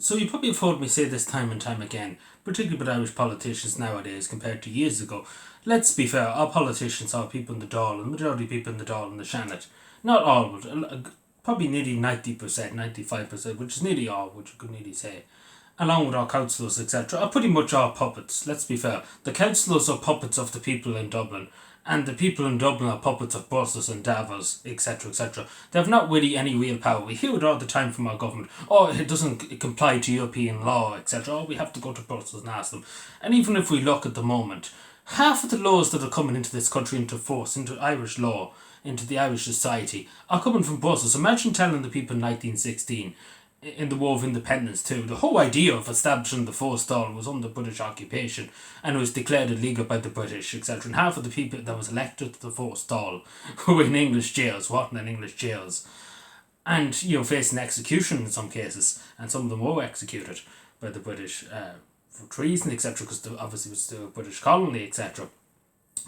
So you probably have heard me say this time and time again, particularly with Irish politicians nowadays compared to years ago. Let's be fair, our politicians are people in the Dáil, and the majority of people in the Dáil and the Shannon. Not all, but probably nearly 90%, 95%, which is nearly all, which you could nearly say. Along with our councillors, etc., are pretty much our puppets, let's be fair. The councillors are puppets of the people in Dublin, and the people in Dublin are puppets of Brussels and Davos, etc., etc. They have not really any real power. We hear it all the time from our government. Oh, it doesn't comply to European law, etc. Oh, we have to go to Brussels and ask them. And even if we look at the moment, half of the laws that are coming into this country into force, into Irish law, into the Irish society, are coming from Brussels. Imagine telling the people in 1916, in the War of Independence too, the whole idea of establishing the forced Dáil was under British occupation and it was declared illegal by the British, etc. And half of the people that was elected to the forced Dáil were in English jails, working in English jails, and facing execution in some cases, and some of them were executed by the British for treason, etc. Because obviously it was still a British colony, etc.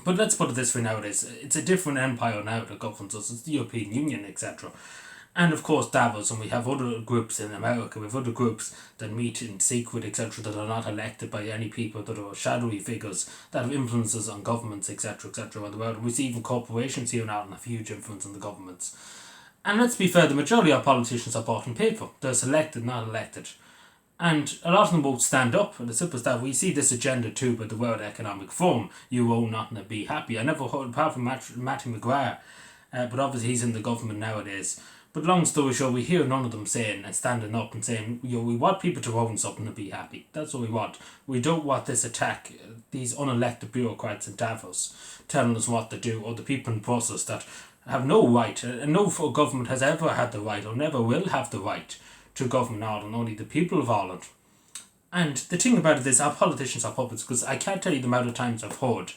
But let's put it this way nowadays: it's a different empire now that governs us. It's the European Union, etc. And of course Davos, and we have other groups in America, we have other groups that meet in secret, etc., that are not elected by any people, that are shadowy figures, that have influences on governments, etc., etc., around the world. And we see even corporations here now have huge influence on the governments. And let's be fair, the majority of politicians are bought and paid for. They're selected, not elected. And a lot of them won't stand up. And the simple is that we see this agenda too by the World Economic Forum. You own nothing to be happy. I never heard, apart from Matthew McGuire, but obviously he's in the government nowadays. But long story short, we hear none of them saying and standing up and saying, we want people to own something to be happy. That's what we want. We don't want this attack, these unelected bureaucrats in Davos telling us what to do, or the people in Brussels that have no right, and no government has ever had the right or never will have the right to govern Ireland, only the people of Ireland. And the thing about it is, our politicians are puppets, because I can't tell you the amount of times I've heard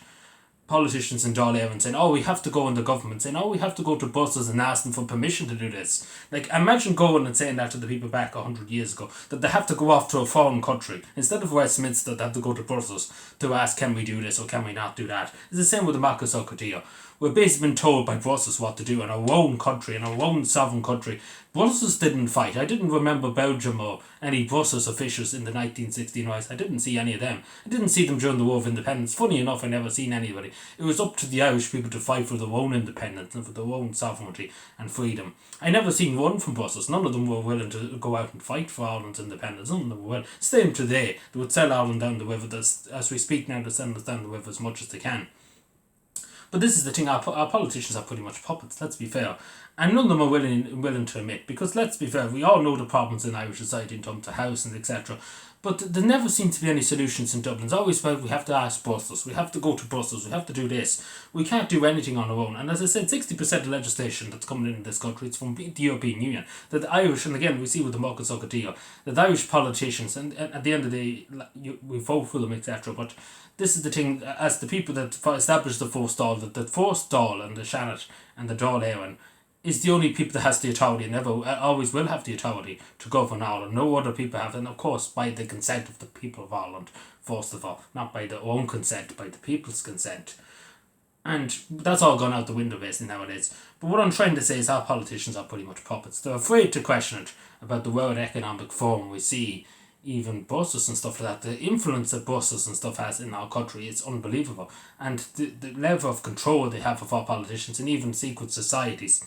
politicians in Dáil Éireann saying, oh, we have to go in the government, saying, oh, we have to go to Brussels and ask them for permission to do this. Like, imagine going and saying that to the people back 100 years ago, that they have to go off to a foreign country. Instead of Westminster, they have to go to Brussels to ask, can we do this or can we not do that? It's the same with the Marcus O'Codillo. We're basically been told by Brussels what to do in our own country, in our own sovereign country. Brussels didn't fight. I didn't remember Belgium or any Brussels officials in the 1916 riots. I didn't see any of them. I didn't see them during the War of Independence. Funny enough, I never seen anybody. It was up to the Irish people to fight for their own independence and for their own sovereignty and freedom. I never seen one from Brussels. None of them were willing to go out and fight for Ireland's independence. None of them were willing. Same today. They would sell Ireland down the river. As we speak now, they send us down the river as much as they can. But this is the thing, our politicians are pretty much puppets, let's be fair. And none of them are willing to admit, because let's be fair, we all know the problems in Irish society in terms of housing, etc. But there never seem to be any solutions in Dublin. It's always about, we have to ask Brussels, we have to go to Brussels, we have to do this. We can't do anything on our own. And as I said, 60% of legislation that's coming in this country is from the European Union. That the Irish, and again we see with the Marcus O'Codillo, that the Irish politicians, and at the end of the day, we vote for them, etc. But this is the thing, as the people that established the forced Dáil, that the forced Dáil and the Shannon and the Dáil Éireann is the only people that has the authority and never always will have the authority to govern Ireland. No other people have, and of course by the consent of the people of Ireland, first of all, not by their own consent, by the people's consent. And that's all gone out the window basically nowadays. But what I'm trying to say is our politicians are pretty much puppets. They're afraid to question it about the World Economic Forum. We see even Brussels and stuff like that, the influence that Brussels and stuff has in our country is unbelievable. And the level of control they have of our politicians, and even secret societies.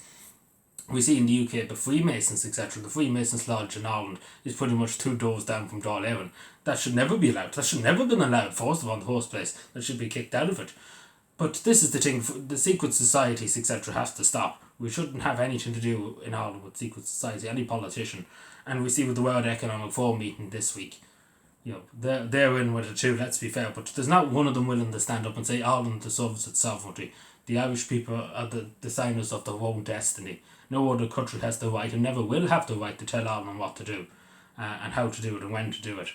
We see in the UK the Freemasons, etc. The Freemasons Lodge in Ireland is pretty much 2 doors down from Dáil Éireann. That should never be allowed. That should never have been allowed, first of all, in the first place. That should be kicked out of it. But this is the thing, the secret societies, etc. has to stop. We shouldn't have anything to do in Ireland with secret society, any politician. And we see with the World Economic Forum meeting this week, they're in with it too, let's be fair. But there's not one of them willing to stand up and say Ireland deserves its sovereignty. The Irish people are the designers of their own destiny. No other country has the right and never will have the right to tell Ireland what to do and how to do it and when to do it.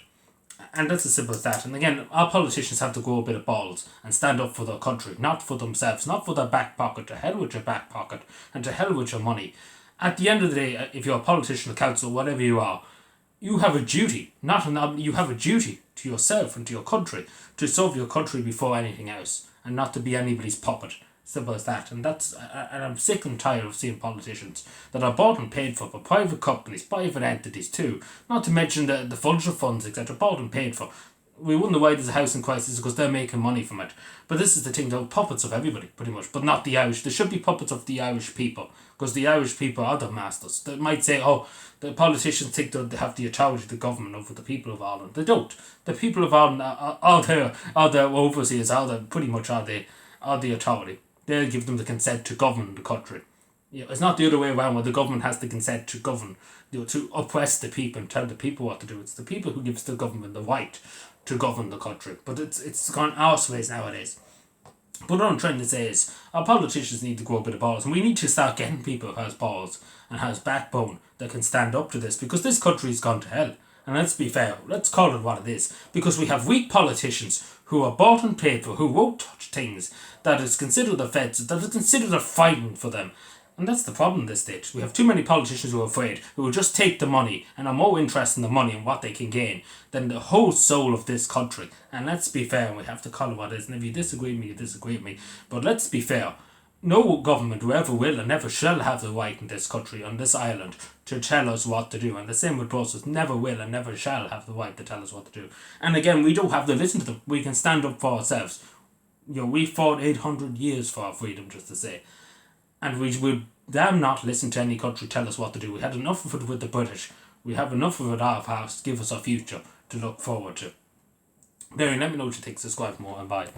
And that's as simple as that. And again, our politicians have to grow a bit of balls and stand up for their country, not for themselves, not for their back pocket. To hell with your back pocket and to hell with your money. At the end of the day, if you're a politician, a council, whatever you are, you have a duty, you have a duty to yourself and to your country to serve your country before anything else, and not to be anybody's puppet. Simple as that. And I'm sick and tired of seeing politicians that are bought and paid for by private companies, private entities too. Not to mention the vulture funds, etc. Bought and paid for. We wonder why there's a housing crisis because they're making money from it. But this is the thing, they're puppets of everybody, pretty much. But not the Irish. They should be puppets of the Irish people because the Irish people are the masters. They might say, oh, the politicians think that they have the authority, the government over the people of Ireland. They don't. The people of Ireland are their overseers, pretty much are the authority. They'll give them the consent to govern the country. It's not the other way around where the government has the consent to govern, to oppress the people and tell the people what to do. It's the people who gives the government the right to govern the country. But it's gone arseways nowadays. But what I'm trying to say is our politicians need to grow a bit of balls, and we need to start getting people who has balls and has backbone that can stand up to this, because this country's gone to hell. And let's be fair, let's call it what it is. Because we have weak politicians who are bought and paid for, who won't touch things that is considered offensive, that is considered a fighting for them. And that's the problem in this stage. We have too many politicians who are afraid, who will just take the money and are more interested in the money and what they can gain than the whole soul of this country. And let's be fair, and we have to call it what it is. And if you disagree with me, you disagree with me. But let's be fair. No government who ever will and never shall have the right in this country, on this island, to tell us what to do. And the same with Brussels, never will and never shall have the right to tell us what to do. And again, we don't have to listen to them. We can stand up for ourselves. We fought 800 years for our freedom, just to say. And we would damn not listen to any country tell us what to do. We had enough of it with the British. We have enough of it our past. Give us a future to look forward to. Barry, let me know what you think. Subscribe for more, and bye.